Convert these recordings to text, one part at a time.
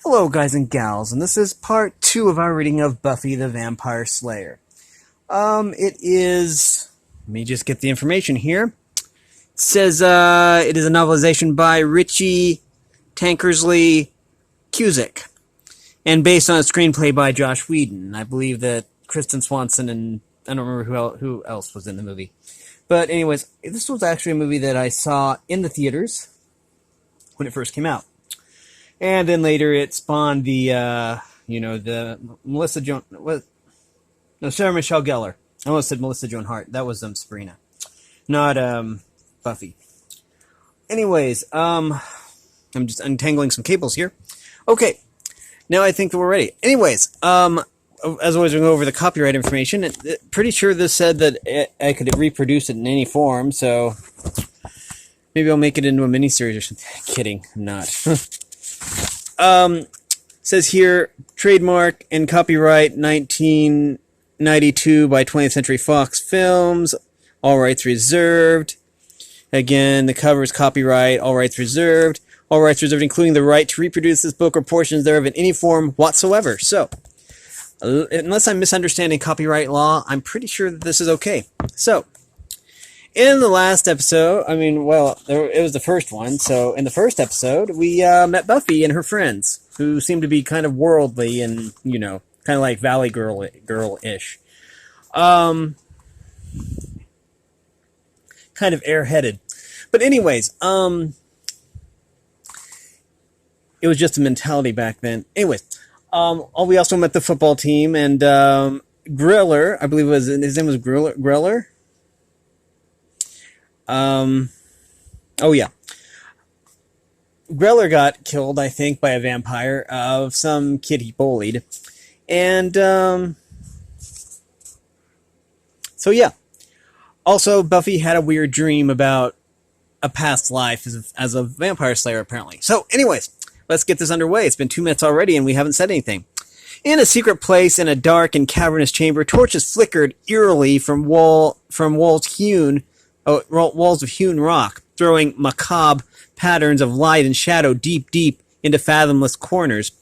Hello guys and gals, and this is part 2 of our reading of Buffy the Vampire Slayer. Let me just get the information here. It says, it is a novelization by Richie Tankersley Cusick, and based on a screenplay by Joss Whedon. I believe that Kristen Swanson and I don't remember who else was in the movie. But anyways, this was actually a movie that I saw in the theaters when it first came out. And then later it spawned the Sarah Michelle Gellar. I almost said Melissa Joan Hart. That was Sabrina, not Buffy. Anyways, I'm just untangling some cables here. Okay, now I think that we're ready. Anyways, as always, we'll go over the copyright information. Pretty sure this said that I could reproduce it in any form, so maybe I'll make it into a miniseries or something. Kidding, I'm not. Says here, trademark and copyright 1992 by 20th Century Fox Films, all rights reserved. Again, the cover is copyright, all rights reserved, including the right to reproduce this book or portions thereof in any form whatsoever. So, unless I'm misunderstanding copyright law, I'm pretty sure that this is okay. So, in the last episode, it was the first one, so in the first episode, we met Buffy and her friends, who seem to be kind of worldly and, kind of like Valley Girl-ish. Kind of airheaded. But anyways, it was just a mentality back then. Anyways, we also met the football team, and Griller, I believe his name was Griller? Greller got killed, I think, by a vampire of some kid he bullied. And, so yeah. Also, Buffy had a weird dream about a past life as a vampire slayer, apparently. So, anyways, let's get this underway. It's been 2 minutes already, and we haven't said anything. In a secret place in a dark and cavernous chamber, torches flickered eerily from walls of hewn rock, throwing macabre patterns of light and shadow deep into fathomless corners.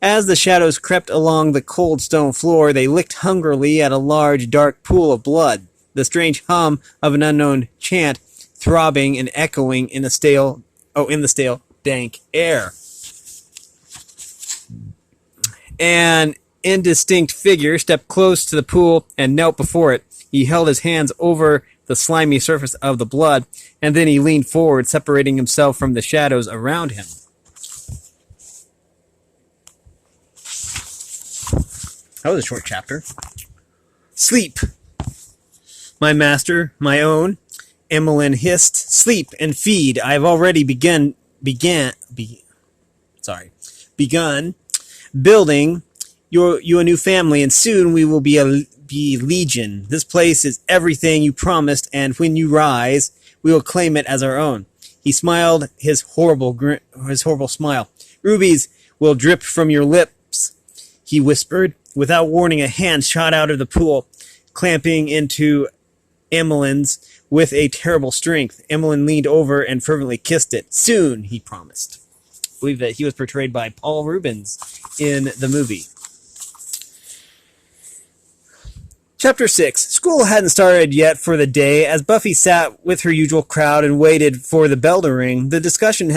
As the shadows crept along the cold stone floor, they licked hungrily at a large, dark pool of blood, the strange hum of an unknown chant throbbing and echoing in the stale, dank air. An indistinct figure stepped close to the pool and knelt before it. He held his hands over the slimy surface of the blood, and then he leaned forward, separating himself from the shadows around him. That was a short chapter. Sleep, my master, my own, Emmeline hissed. Sleep and feed. I have already begun building you a new family, and soon we will be legion. This place is everything you promised, and when you rise, we will claim it as our own. He smiled his horrible smile. Rubies will drip from your lips, he whispered. Without warning, a hand shot out of the pool, clamping into Emmeline's with a terrible strength. Emmeline leaned over and fervently kissed it. Soon, he promised. I believe that he was portrayed by Paul Rubens in the movie. Chapter 6. School hadn't started yet for the day. As Buffy sat with her usual crowd and waited for the bell to ring, the discussion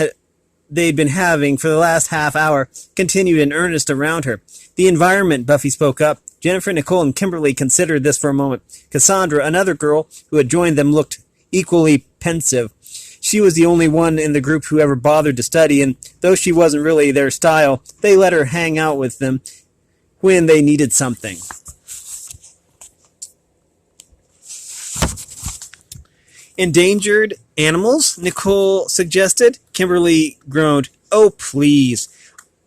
they'd been having for the last half hour continued in earnest around her. The environment, Buffy spoke up. Jennifer, Nicole, and Kimberly considered this for a moment. Cassandra, another girl who had joined them, looked equally pensive. She was the only one in the group who ever bothered to study, and though she wasn't really their style, they let her hang out with them when they needed something. Endangered animals? Nicole suggested. Kimberly groaned. Oh, please.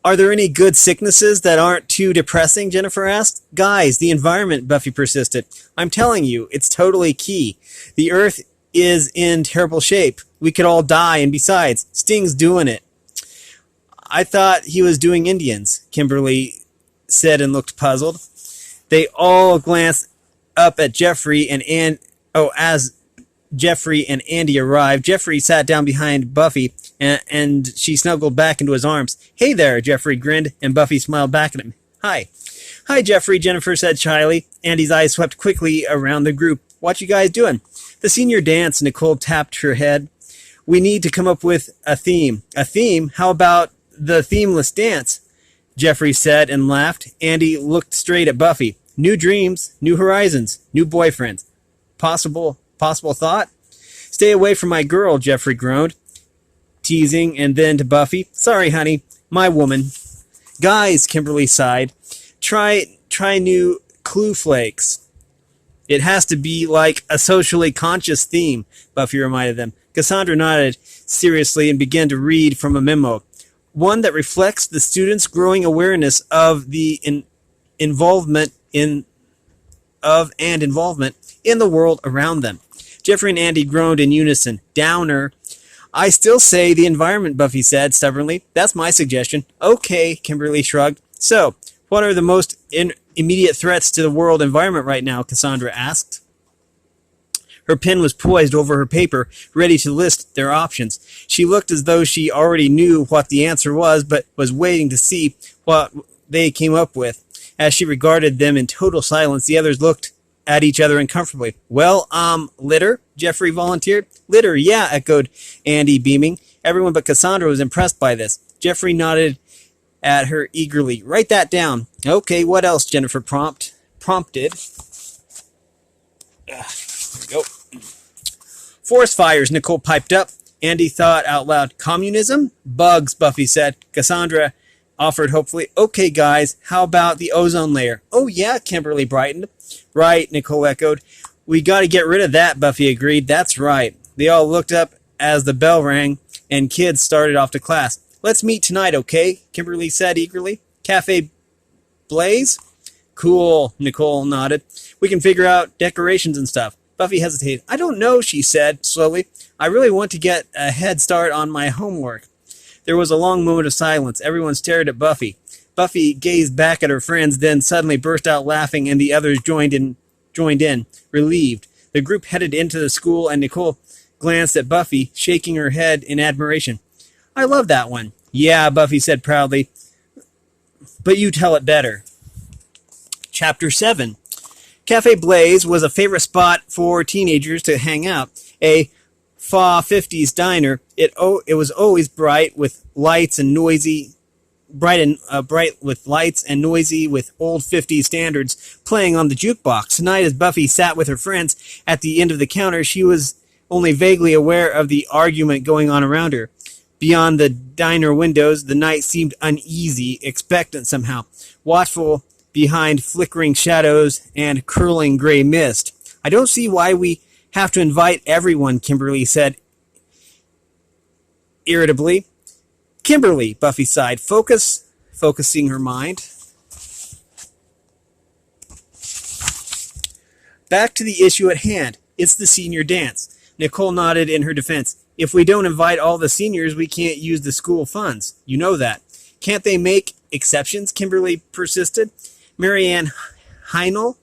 Are there any good sicknesses that aren't too depressing? Jennifer asked. Guys, the environment, Buffy persisted. I'm telling you, it's totally key. The Earth is in terrible shape. We could all die, and besides, Sting's doing it. I thought he was doing Indians, Kimberly said and looked puzzled. They all glanced up at Jeffrey and as Jeffrey and Andy arrived, Jeffrey sat down behind Buffy, and she snuggled back into his arms. "Hey there," Jeffrey grinned, and Buffy smiled back at him. "Hi." "Hi, Jeffrey," Jennifer said shyly. Andy's eyes swept quickly around the group. "What you guys doing?" "The senior dance," Nicole tapped her head. "We need to come up with a theme." "A theme? How about the themeless dance?" Jeffrey said and laughed. Andy looked straight at Buffy. "New dreams, new horizons, new boyfriends. Possible thought?" "Stay away from my girl," Jeffrey groaned, teasing, and then to Buffy, "Sorry, honey, my woman." "Guys," Kimberly sighed, try new Clue Flakes." "It has to be like a socially conscious theme," Buffy reminded them. Cassandra nodded seriously and began to read from a memo. "One that reflects the students' growing awareness of the involvement in the world around them." Jeffrey and Andy groaned in unison. "Downer." "I still say the environment," Buffy said stubbornly. "That's my suggestion." "Okay," Kimberly shrugged. "So, what are the most immediate threats to the world environment right now?" Cassandra asked. Her pen was poised over her paper, ready to list their options. She looked as though she already knew what the answer was, but was waiting to see what they came up with. As she regarded them in total silence, the others looked at each other uncomfortably. "Well, litter?" Jeffrey volunteered. "Litter, yeah," echoed Andy, beaming. Everyone but Cassandra was impressed by this. Jeffrey nodded at her eagerly. "Write that down." "Okay, what else?" Jennifer prompted. There we go. "Forest fires," Nicole piped up. Andy thought out loud. "Communism?" "Bugs," Buffy said. Cassandra offered hopefully. "Okay, guys, how about the ozone layer?" "Oh, yeah," Kimberly brightened. "Right," Nicole echoed. "We got to get rid of that," Buffy agreed. "That's right." They all looked up as the bell rang, and kids started off to class. "Let's meet tonight, okay?" Kimberly said eagerly. "Cafe Blaze?" "Cool," Nicole nodded. "We can figure out decorations and stuff." Buffy hesitated. "I don't know," she said slowly. "I really want to get a head start on my homework." There was a long moment of silence. Everyone stared at Buffy. Buffy gazed back at her friends, then suddenly burst out laughing, and the others joined in, relieved. The group headed into the school, and Nicole glanced at Buffy, shaking her head in admiration. "I love that one." "Yeah," Buffy said proudly, "but you tell it better." Chapter 7. Cafe Blaze was a favorite spot for teenagers to hang out. A fa 50s diner. It was always bright with lights and noisy with old 50s standards playing on the jukebox. Tonight, as Buffy sat with her friends at the end of the counter, she was only vaguely aware of the argument going on around her. Beyond the diner windows, the night seemed uneasy, expectant somehow, watchful behind flickering shadows and curling gray mist. "I don't see why we have to invite everyone," Kimberly said irritably. "Kimberly," Buffy sighed, focusing her mind. "Back to the issue at hand. It's the senior dance." Nicole nodded in her defense. "If we don't invite all the seniors, we can't use the school funds. You know that." "Can't they make exceptions?" Kimberly persisted. "Marianne Heinel?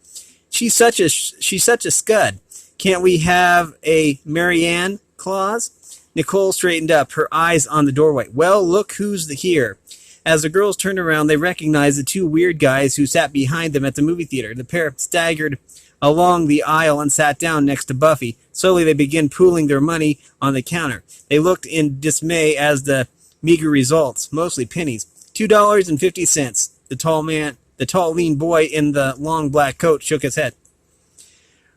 She's such a scud. Can't we have a Marianne clause?" Nicole straightened up, her eyes on the doorway. "Well, look who's here." As the girls turned around, they recognized the two weird guys who sat behind them at the movie theater. The pair staggered along the aisle and sat down next to Buffy. Slowly, they began pooling their money on the counter. They looked in dismay as the meager results, mostly pennies. $2.50. The tall lean boy in the long black coat shook his head.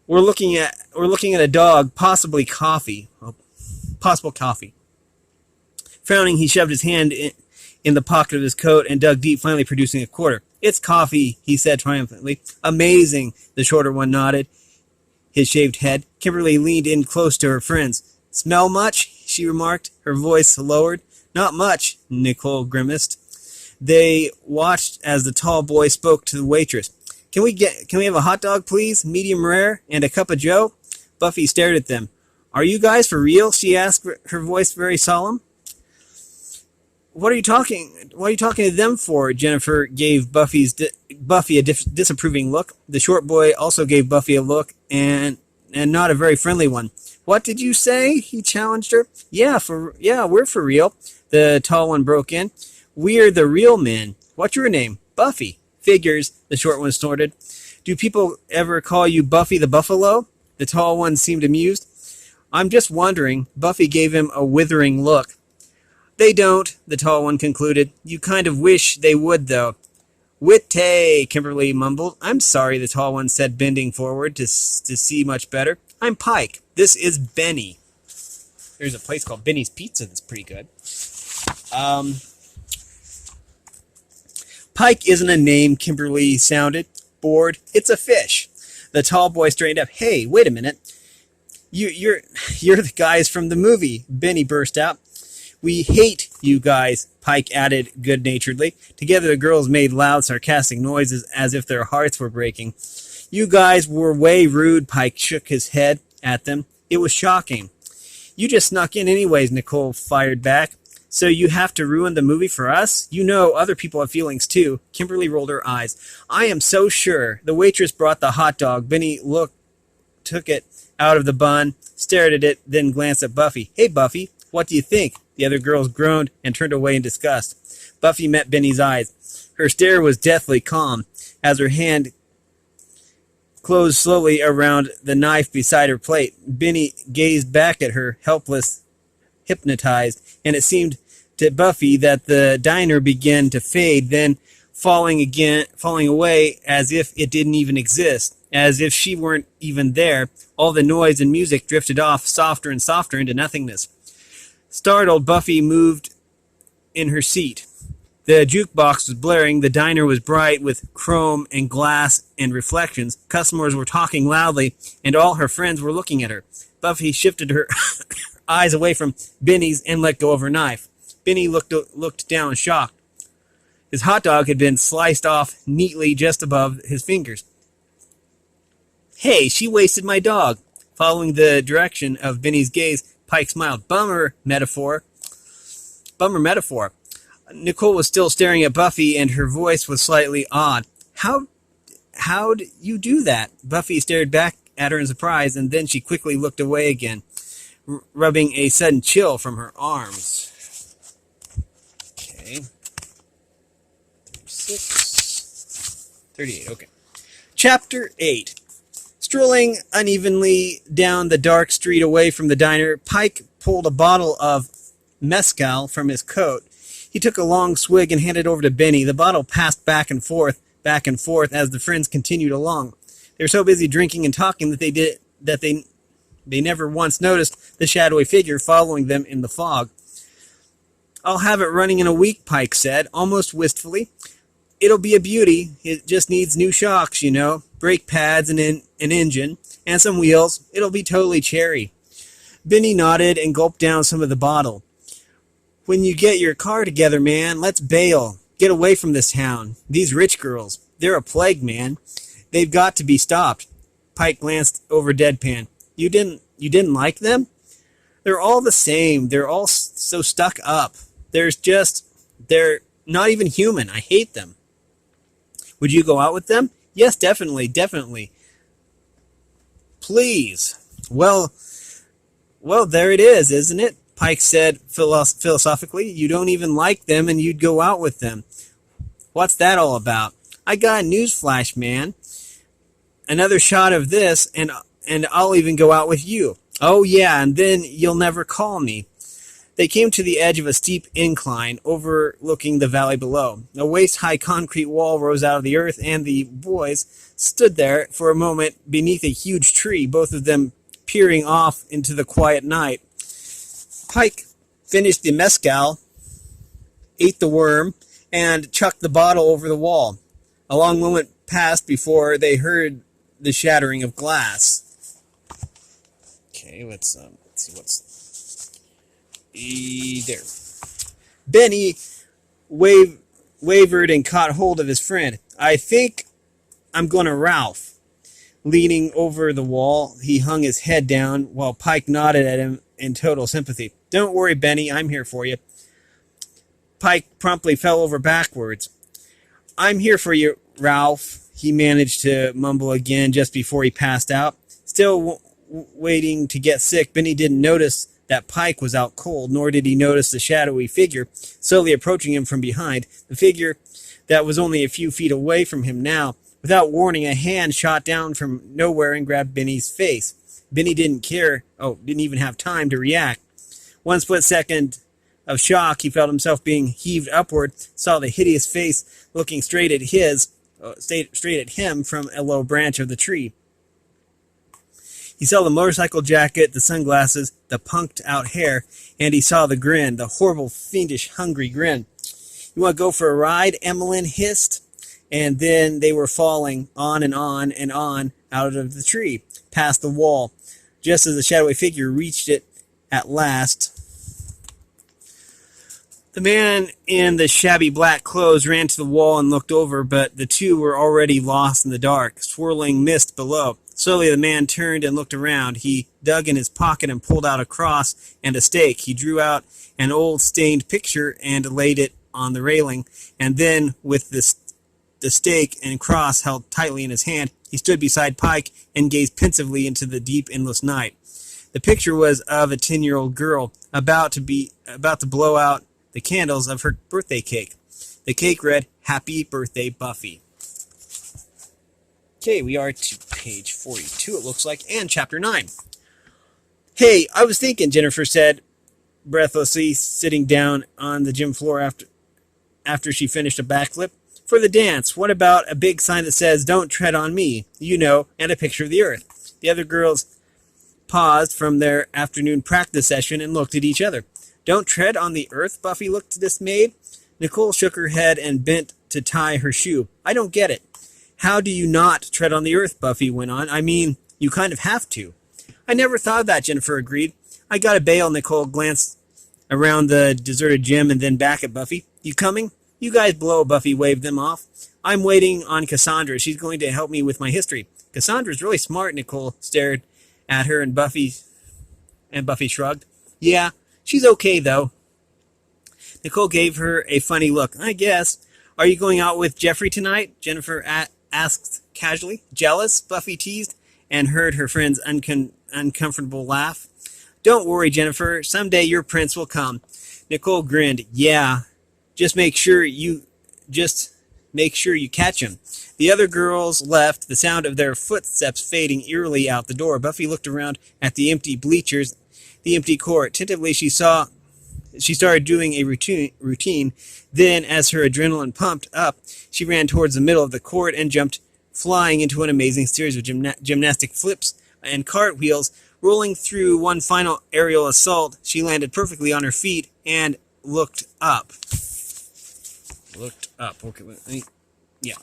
We're looking at a dog, possible coffee. Frowning, he shoved his hand in the pocket of his coat and dug deep, finally producing a quarter. "It's coffee," he said triumphantly. "Amazing," the shorter one nodded his shaved head. Kimberly leaned in close to her friends. "Smell much?" she remarked, her voice lowered. "Not much," Nicole grimaced. They watched as the tall boy spoke to the waitress. Can we have a hot dog, please? Medium rare, and a cup of joe?" Buffy stared at them. "Are you guys for real?" she asked, her voice very solemn. What are you talking to them for?" Jennifer gave Buffy a disapproving look. The short boy also gave Buffy a look, and not a very friendly one. What did you say? He challenged her. Yeah, we're for real. The tall one broke in. We're the real men. What's your name? Buffy. Figures, the short one snorted. Do people ever call you Buffy the Buffalo? The tall one seemed amused. I'm just wondering. Buffy gave him a withering look. They don't, the tall one concluded. You kind of wish they would, though. Witte, Kimberly mumbled. I'm sorry, the tall one said, bending forward to see much better. I'm Pike. This is Benny. There's a place called Benny's Pizza that's pretty good. Pike isn't a name, Kimberly sounded. Bored. It's a fish. The tall boy straightened up. Hey, wait a minute. You're the guys from the movie, Benny burst out. We hate you guys, Pike added good-naturedly. Together the girls made loud, sarcastic noises as if their hearts were breaking. You guys were way rude, Pike shook his head at them. It was shocking. You just snuck in anyways, Nicole fired back. So you have to ruin the movie for us? You know other people have feelings too. Kimberly rolled her eyes. I am so sure. The waitress brought the hot dog. Benny took it out of the bun, stared at it, then glanced at Buffy. Hey, Buffy, what do you think? The other girls groaned and turned away in disgust. Buffy met Benny's eyes. Her stare was deathly calm as her hand closed slowly around the knife beside her plate. Benny gazed back at her, helpless, hypnotized, and it seemed to Buffy that the diner began to fade, then falling away as if it didn't even exist, as if she weren't even there. All the noise and music drifted off softer and softer into nothingness. Startled, Buffy moved in her seat. The jukebox was blaring. The diner was bright with chrome and glass and reflections. Customers were talking loudly, and all her friends were looking at her. Buffy shifted her eyes away from Benny's and let go of her knife. Benny looked down, shocked. His hot dog had been sliced off neatly just above his fingers. Hey, she wasted my dog. Following the direction of Benny's gaze, Pike smiled. Bummer metaphor. Nicole was still staring at Buffy, and her voice was slightly odd. How'd you do that? Buffy stared back at her in surprise, and then she quickly looked away again, rubbing a sudden chill from her arms. Okay. 36. 38, okay. Chapter 8. Strolling unevenly down the dark street away from the diner, Pike pulled a bottle of mezcal from his coat. He took a long swig and handed it over to Benny. The bottle passed back and forth as the friends continued along. They were so busy drinking and talking that they never once noticed the shadowy figure following them in the fog. I'll have it running in a week, Pike said, almost wistfully. It'll be a beauty. It just needs new shocks, you know, brake pads and an engine, and some wheels. It'll be totally cherry. Benny nodded and gulped down some of the bottle. When you get your car together, man, let's bail. Get away from this town. These rich girls, they're a plague, man. They've got to be stopped. Pike glanced over deadpan. You didn't like them? They're all the same. They're all so stuck up. They're not even human. I hate them. Would you go out with them? Yes, definitely. Please. Well, there it is, isn't it? Pike said philosophically. You don't even like them and you'd go out with them. What's that all about? I got a news flash, man. Another shot of this and I'll even go out with you. Oh yeah, and then you'll never call me. They came to the edge of a steep incline overlooking the valley below. A waist-high concrete wall rose out of the earth, and the boys stood there for a moment beneath a huge tree, both of them peering off into the quiet night. Pike finished the mezcal, ate the worm, and chucked the bottle over the wall. A long moment passed before they heard the shattering of glass. Okay, let's see what's there. Benny wavered and caught hold of his friend. I think I'm going to Ralph. Leaning over the wall, he hung his head down while Pike nodded at him in total sympathy. Don't worry, Benny, I'm here for you. Pike promptly fell over backwards. I'm here for you, Ralph, he managed to mumble again just before he passed out. Still waiting to get sick, Benny didn't notice that Pike was out cold, nor did he notice the shadowy figure slowly approaching him from behind, the figure that was only a few feet away from him now. Without warning, a hand shot down from nowhere and grabbed Benny's face. Benny didn't even have time to react. One split second of shock, he felt himself being heaved upward, saw the hideous face looking straight at him from a low branch of the tree. He saw the motorcycle jacket, the sunglasses, the punked-out hair, and he saw the grin, the horrible, fiendish, hungry grin. "You want to go for a ride?" Emmeline hissed. And then they were falling on and on and on out of the tree, past the wall. Just as the shadowy figure reached it at last, the man in the shabby black clothes ran to the wall and looked over, but the two were already lost in the dark, swirling mist below. Slowly the man turned and looked around. He dug in his pocket and pulled out a cross and a stake. He drew out an old stained picture and laid it on the railing, and then with the stake and cross held tightly in his hand, he stood beside Pike and gazed pensively into the deep, endless night. The picture was of a 10-year-old girl about to blow out the candles of her birthday cake. The cake read, "Happy Birthday, Buffy." Okay, we are to page 42, it looks like, and chapter 9. "Hey, I was thinking," Jennifer said breathlessly, sitting down on the gym floor after she finished a backflip. "For the dance, what about a big sign that says, 'Don't tread on me,' you know, and a picture of the earth?" The other girls paused from their afternoon practice session and looked at each other. "Don't tread on the earth?" Buffy looked dismayed. Nicole shook her head and bent to tie her shoe. "I don't get it." "How do you not tread on the earth?" Buffy went on. "I mean, you kind of have to." "I never thought of that," Jennifer agreed. "I gotta bail." Nicole glanced around the deserted gym and then back at Buffy. "You coming?" "You guys blow," Buffy waved them off. "I'm waiting on Cassandra. She's going to help me with my history." "Cassandra's really smart." Nicole stared at her and Buffy shrugged. "Yeah, she's okay though." Nicole gave her a funny look. "I guess. Are you going out with Jeffrey tonight?" Jennifer asked casually. "Jealous?" Buffy teased and heard her friend's uncomfortable laugh. "Don't worry, Jennifer. Someday your prince will come." Nicole grinned. "Yeah. Just make sure you catch him." The other girls left, the sound of their footsteps fading eerily out the door. Buffy looked around at the empty bleachers, the empty court. Tentatively, she started doing a routine. Then, as her adrenaline pumped up, she ran towards the middle of the court and jumped, flying into an amazing series of gymnastic flips and cartwheels. Rolling through one final aerial assault, she landed perfectly on her feet and looked up. Okay, yeah.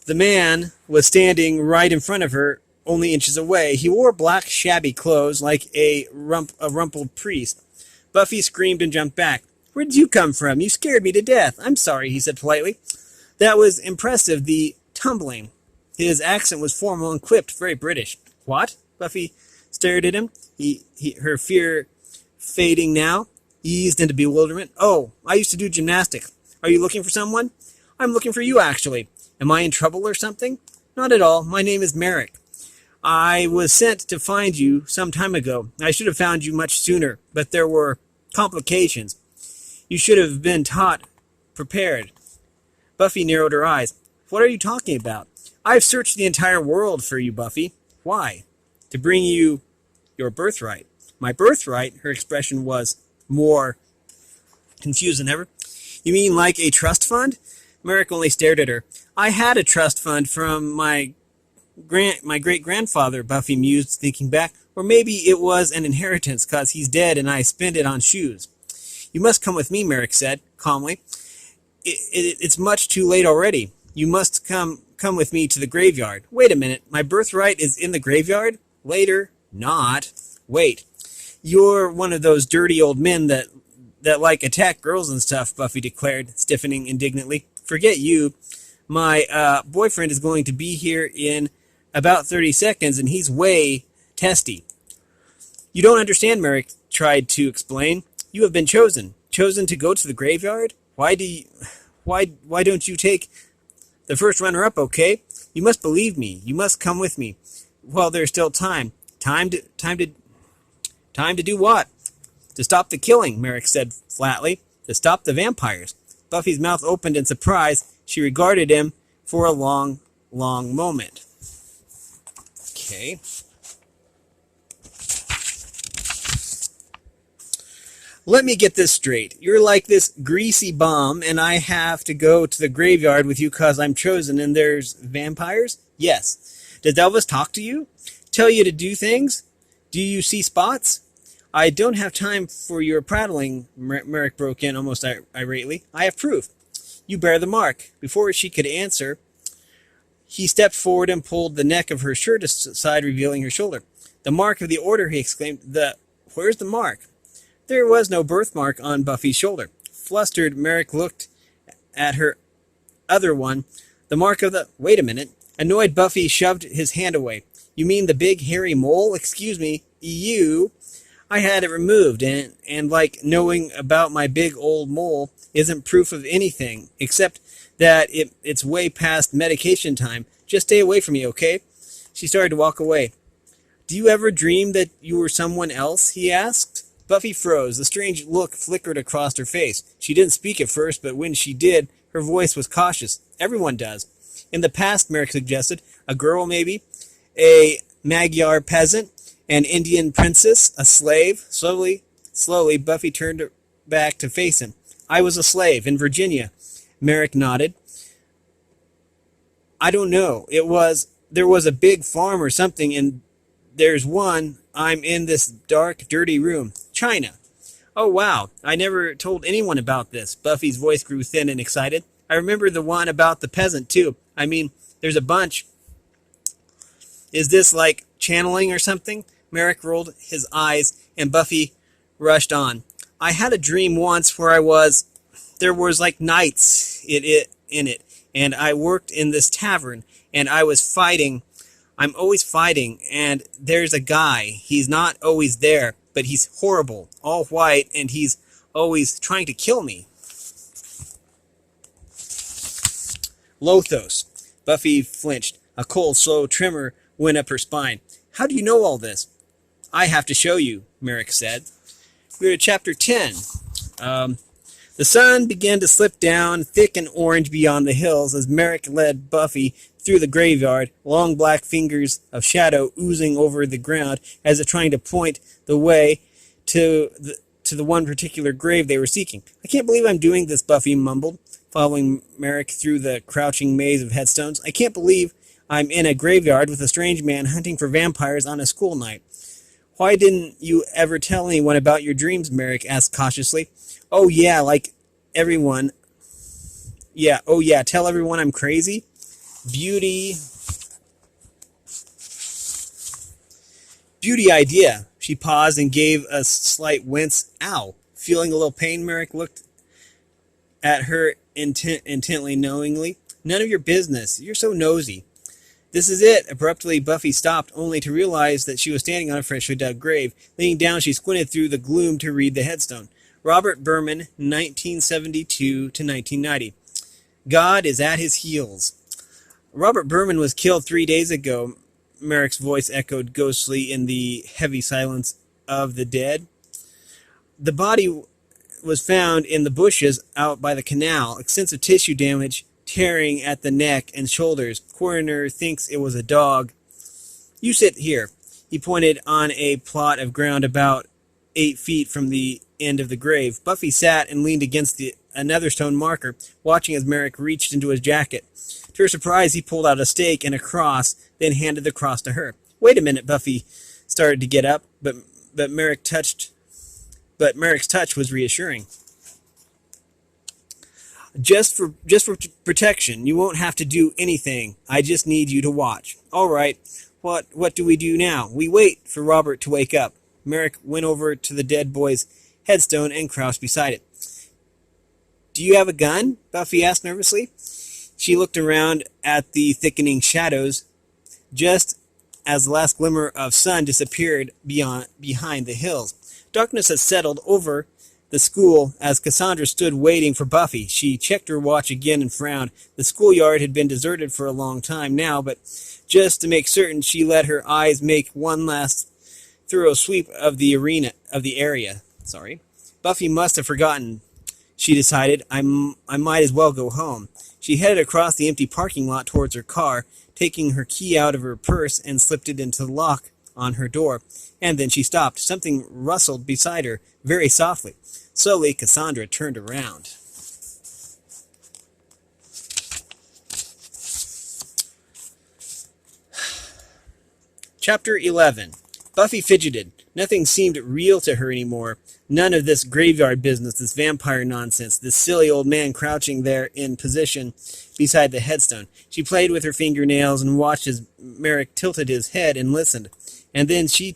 The man was standing right in front of her, only inches away. He wore black, shabby clothes like a rumpled priest. Buffy screamed and jumped back. "Where did you come from? You scared me to death." "I'm sorry," he said politely. That was impressive, the tumbling. His accent was formal and clipped, very British. "What?" Buffy stared at him. Her fear fading now, eased into bewilderment. "Oh, I used to do gymnastics. Are you looking for someone?" "I'm looking for you, actually." "Am I in trouble or something?" "Not at all. My name is Merrick. I was sent to find you some time ago. I should have found you much sooner, but there were complications. You should have been prepared." Buffy narrowed her eyes. "What are you talking about?" "I've searched the entire world for you, Buffy." "Why?" "To bring you your birthright." "My birthright?" Her expression was more confused than ever. "You mean like a trust fund?" Merrick only stared at her. "I had a trust fund from my great-grandfather," Buffy mused, thinking back. "Or maybe it was an inheritance, 'cause he's dead and I spent it on shoes." "You must come with me," Merrick said, calmly. It's much too late already. You must come with me to the graveyard." "Wait a minute. My birthright is in the graveyard?" "Later. Not. Wait. You're one of those dirty old men that like attack girls and stuff," Buffy declared, stiffening indignantly. "Forget you. My boyfriend is going to be here in about 30 seconds, and he's way testy." "You don't understand," Merrick tried to explain. "You have been chosen to go to the graveyard. Why don't you take the first runner-up, okay? You must believe me. You must come with me. Well, there's still time. Time to do what? To stop the killing, Merrick said flatly. To stop the vampires. Buffy's mouth opened in surprise. She regarded him for a long, long moment. Okay. Let me get this straight. You're like this greasy bomb, and I have to go to the graveyard with you because I'm chosen, and there's vampires? Yes. Does Elvis talk to you? Tell you to do things? Do you see spots? I don't have time for your prattling, Merrick broke in almost irately. I have proof. You bear the mark. Before she could answer, he stepped forward and pulled the neck of her shirt aside, revealing her shoulder. The mark of the order, he exclaimed. Where's the mark? There was no birthmark on Buffy's shoulder. Flustered, Merrick looked at her other one. The mark of the... Wait a minute. Annoyed, Buffy shoved his hand away. You mean the big hairy mole? Excuse me. You... I had it removed, and like knowing about my big old mole isn't proof of anything, except that it's way past medication time. Just stay away from me, okay? She started to walk away. Do you ever dream that you were someone else? He asked. Buffy froze. The strange look flickered across her face. She didn't speak at first, but when she did, her voice was cautious. Everyone does. In the past, Merrick suggested, a girl maybe, a Magyar peasant, an Indian princess, a slave. Slowly, Buffy turned back to face him. I was a slave in Virginia. Merrick nodded. I don't know. There was a big farm or something, and there's one. I'm in this dark, dirty room. China. Oh, wow. I never told anyone about this. Buffy's voice grew thin and excited. I remember the one about the peasant, too. I mean, there's a bunch. Is this like channeling or something? Merrick rolled his eyes, and Buffy rushed on. I had a dream once where there was like knights in it, and I worked in this tavern, and I was fighting. I'm always fighting, and there's a guy. He's not always there, but he's horrible, all white, and he's always trying to kill me. Lothos. Buffy flinched. A cold, slow tremor went up her spine. How do you know all this? I have to show you, Merrick said. We're at chapter 10. The sun began to slip down, thick and orange beyond the hills, as Merrick led Buffy through the graveyard, long black fingers of shadow oozing over the ground, as if trying to point the way to the one particular grave they were seeking. I can't believe I'm doing this, Buffy mumbled, following Merrick through the crouching maze of headstones. I can't believe I'm in a graveyard with a strange man hunting for vampires on a school night. Why didn't you ever tell anyone about your dreams? Merrick asked cautiously. Oh yeah, like everyone. Yeah, oh yeah, tell everyone I'm crazy. Beauty idea. She paused and gave a slight wince. Ow. Feeling a little pain, Merrick looked at her intently, knowingly. None of your business. You're so nosy. This is it. Abruptly, Buffy stopped, only to realize that she was standing on a freshly dug grave. Leaning down, she squinted through the gloom to read the headstone. Robert Berman, 1972 to 1990. God is at his heels. Robert Berman was killed 3 days ago, Merrick's voice echoed ghostly in the heavy silence of the dead. The body was found in the bushes out by the canal. Extensive tissue damage tearing at the neck and shoulders. Coroner thinks it was a dog. You sit here. He pointed on a plot of ground about 8 feet from the end of the grave. Buffy sat and leaned against another stone marker, watching as Merrick reached into his jacket. To her surprise, he pulled out a stake and a cross, then handed the cross to her. Wait a minute, Buffy started to get up, but Merrick's touch was reassuring. Just for protection. You won't have to do anything. I just need you to watch. All right. What do we do now? We wait for Robert to wake up. Merrick went over to the dead boy's headstone and crouched beside it. Do you have a gun? Buffy asked nervously. She looked around at the thickening shadows just as the last glimmer of sun disappeared behind the hills. Darkness had settled over the school as Cassandra stood waiting for Buffy. She checked her watch again and frowned. The schoolyard had been deserted for a long time now, but just to make certain, she let her eyes make one last thorough sweep of the area. Buffy must have forgotten, she decided. I might as well go home. She headed across the empty parking lot towards her car, taking her key out of her purse and slipped it into the lock on her door. And then she stopped. Something rustled beside her, very softly. Slowly, Cassandra turned around. Chapter 11. Buffy fidgeted. Nothing seemed real to her anymore. None of this graveyard business, this vampire nonsense, this silly old man crouching there in position beside the headstone. She played with her fingernails and watched as Merrick tilted his head and listened. And then she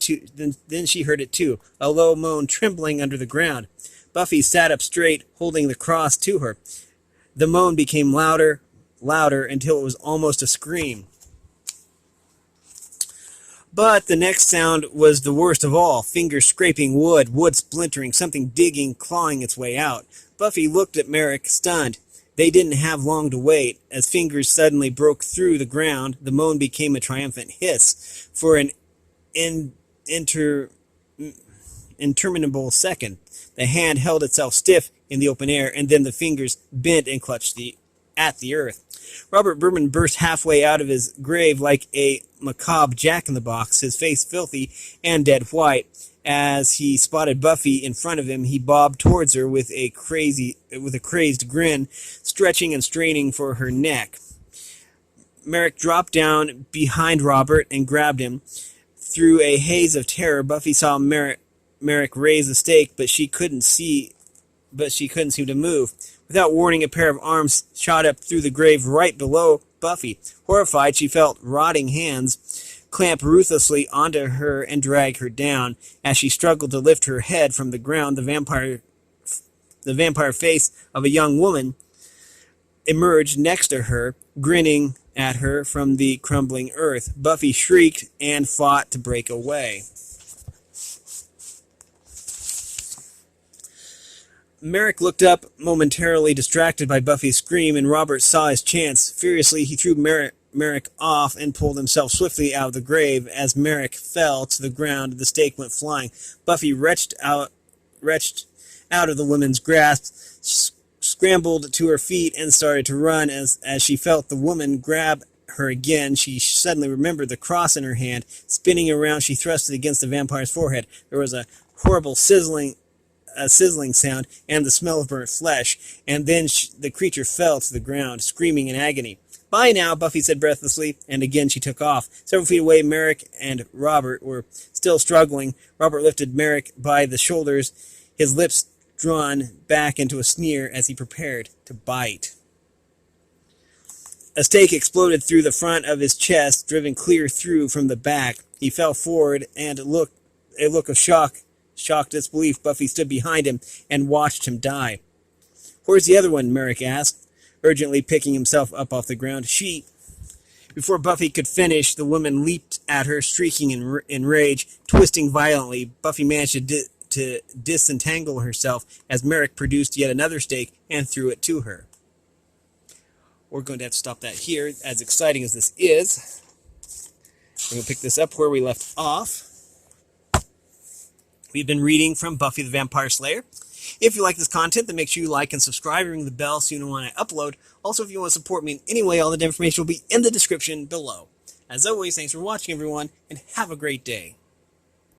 heard it too, a low moan trembling under the ground. Buffy sat up straight, holding the cross to her. The moan became louder, until it was almost a scream. But the next sound was the worst of all. Fingers scraping wood splintering, something digging, clawing its way out. Buffy looked at Merrick, stunned. They didn't have long to wait. As fingers suddenly broke through the ground, the moan became a triumphant hiss. For an interminable second, the hand held itself stiff in the open air, and then the fingers bent and clutched at the earth. Robert Berman burst halfway out of his grave like a macabre jack-in-the-box, his face filthy and dead white. As he spotted Buffy in front of him, he bobbed towards her with a crazed grin, stretching and straining for her neck. Merrick dropped down behind Robert and grabbed him. Through a haze of terror, Buffy saw Merrick raise the stake, but she couldn't seem to move. Without warning, a pair of arms shot up through the grave right below Buffy. Horrified, she felt rotting hands clamp ruthlessly onto her and drag her down. As she struggled to lift her head from the ground, the vampire face of a young woman emerged next to her, grinning at her from the crumbling earth. Buffy shrieked and fought to break away. Merrick looked up, momentarily distracted by Buffy's scream, and Robert saw his chance. Furiously, he threw Merrick off and pulled himself swiftly out of the grave. As Merrick fell to the ground, the stake went flying. Buffy wrenched out of the woman's grasp, scrambled to her feet, and started to run. As she felt the woman grab her again, she suddenly remembered the cross in her hand. Spinning around, she thrust it against the vampire's forehead. There was a horrible sizzling sound and the smell of burnt flesh, and then the creature fell to the ground, screaming in agony. "Bye now," Buffy said breathlessly, and again she took off. Several feet away, Merrick and Robert were still struggling. Robert lifted Merrick by the shoulders, his lips drawn back into a sneer as he prepared to bite. A stake exploded through the front of his chest, driven clear through from the back. He fell forward, and a look of shocked disbelief. Buffy stood behind him and watched him die. "Where's the other one?" Merrick asked, urgently picking himself up off the ground. Before Buffy could finish, the woman leaped at her, shrieking in rage, twisting violently. Buffy managed to disentangle herself as Merrick produced yet another stake and threw it to her. We're going to have to stop that here, as exciting as this is. We're going to pick this up where we left off. We've been reading from Buffy the Vampire Slayer. If you like this content, then make sure you like and subscribe and ring the bell so you know when I upload. Also, if you want to support me in any way, all the information will be in the description below. As always, thanks for watching, everyone, and have a great day.